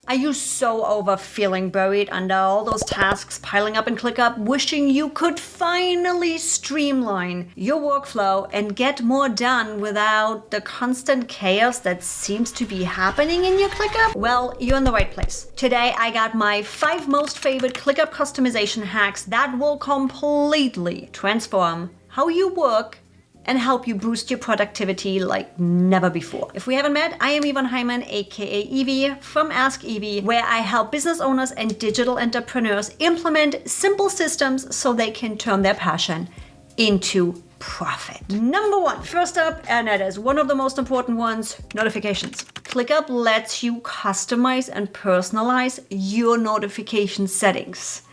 Are you so over feeling buried under all those tasks piling up in ClickUp, wishing you could finally streamline your workflow and get more done without the constant chaos that seems to be happening in your ClickUp? Well, you're in the right place. Today, I got my 5 most favorite ClickUp customization hacks that will completely transform how you work and help you boost your productivity like never before. If we haven't met, I am Yvonne Hyman, aka Evie from Ask Evie, where I help business owners and digital entrepreneurs implement simple systems so they can turn their passion into profit. Number 1, first up, and that is one of the most important ones, notifications. ClickUp lets you customize and personalize your notification settings.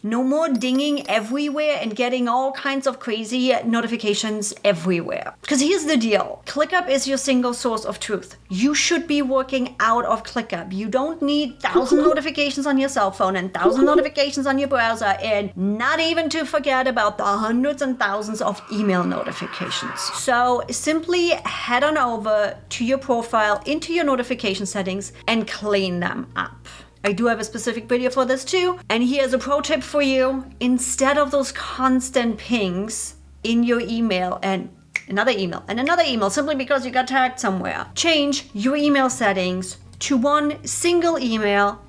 No more dinging everywhere and getting all kinds of crazy notifications everywhere. Because here's the deal. ClickUp is your single source of truth. You should be working out of ClickUp. You don't need 1,000 notifications on your cell phone and 1,000 notifications on your browser, and not even to forget about the hundreds and thousands of email notifications. So simply head on over to your profile, into your notification settings, and clean them up. I do have a specific video for this too. And here's a pro tip for you. Instead of those constant pings in your email and another email and another email simply because you got tagged somewhere, change your email settings to one single email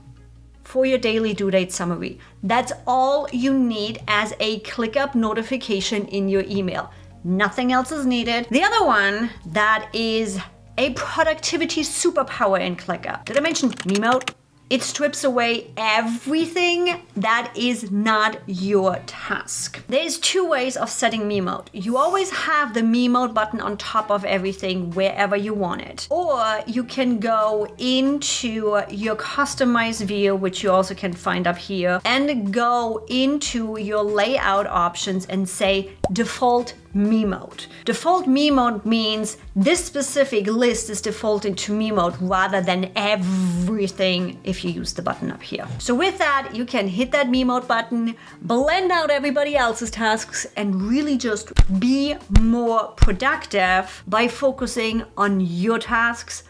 for your daily due date summary. That's all you need as a ClickUp notification in your email. Nothing else is needed. The other one that is a productivity superpower in ClickUp. Did I mention meme mode? It strips away everything that is not your task. There's 2 ways of setting me mode. You always have the me mode button on top of everything wherever you want it. Or you can go into your customized view, which you also can find up here, and go into your layout options and say default me mode. Default me mode means this specific list is defaulting to me mode rather than everything if you use the button up here. So with that, you can hit that me mode button, blend out everybody else's tasks, and really just be more productive by focusing on your tasks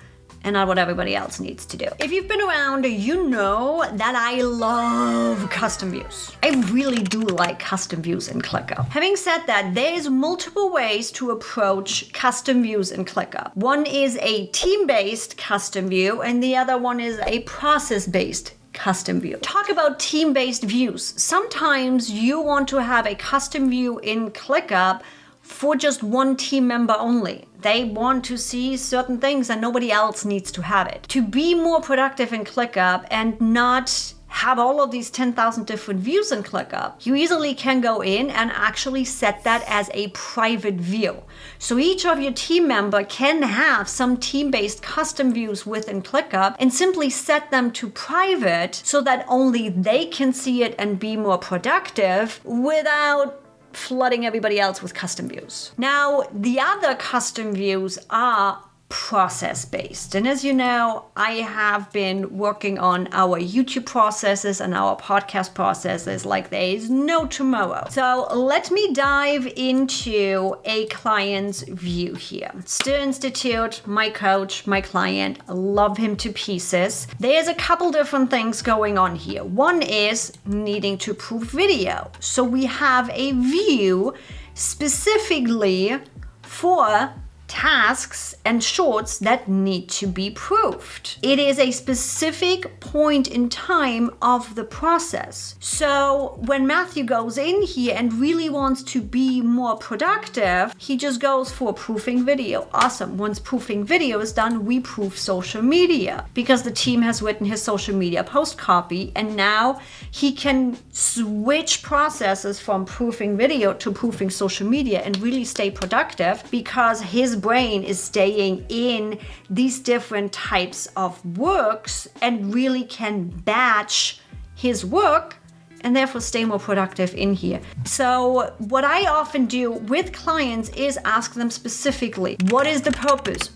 and not what everybody else needs to do. If you've been around, you know that I love custom views. I really do like custom views in ClickUp. Having said that, there's multiple ways to approach custom views in ClickUp. One is a team-based custom view, and the other one is a process-based custom view. Talk about team-based views. Sometimes you want to have a custom view in ClickUp for just one team member only. They want to see certain things and nobody else needs to have it. To be more productive in ClickUp and not have all of these 10,000 different views in ClickUp, you easily can go in and actually set that as a private view. So each of your team member can have some team-based custom views within ClickUp and simply set them to private so that only they can see it and be more productive without flooding everybody else with custom views. Now, the other custom views are process-based. And as you know, I have been working on our YouTube processes and our podcast processes like there is no tomorrow. So let me dive into a client's view here. Stir Institute, my coach, my client, love him to pieces. There's a couple different things going on here. One is needing to proof video. So we have a view specifically for tasks and shorts that need to be proofed. It is a specific point in time of the process. So when Matthew goes in here and really wants to be more productive, he just goes for proofing video. Awesome. Once proofing video is done, we proof social media because the team has written his social media post copy, and now he can switch processes from proofing video to proofing social media and really stay productive because his brain is staying in these different types of works and really can batch his work and therefore stay more productive in here. So what I often do with clients is ask them specifically, what is the purpose?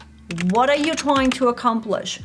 What are you trying to accomplish?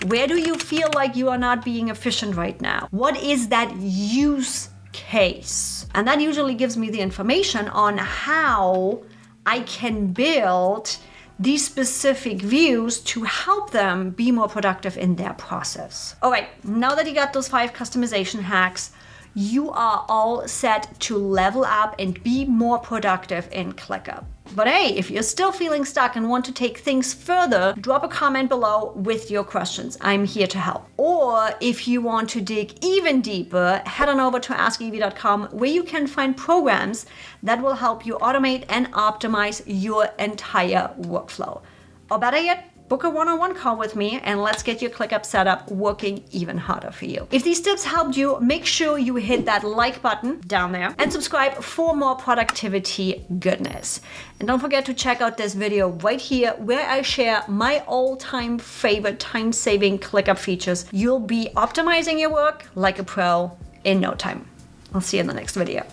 Where do you feel like you are not being efficient right now? What is that use case? And that usually gives me the information on how I can build these specific views to help them be more productive in their process. All right, now that you got those 5 customization hacks, you are all set to level up and be more productive in ClickUp. But hey, if you're still feeling stuck and want to take things further, drop a comment below with your questions. I'm here to help. Or if you want to dig even deeper, head on over to AskEvie.com, where you can find programs that will help you automate and optimize your entire workflow. Or better yet, book a one-on-one call with me and let's get your ClickUp setup working even harder for you. If these tips helped you, make sure you hit that like button down there and subscribe for more productivity goodness. And don't forget to check out this video right here where I share my all-time favorite time-saving ClickUp features. You'll be optimizing your work like a pro in no time. I'll see you in the next video.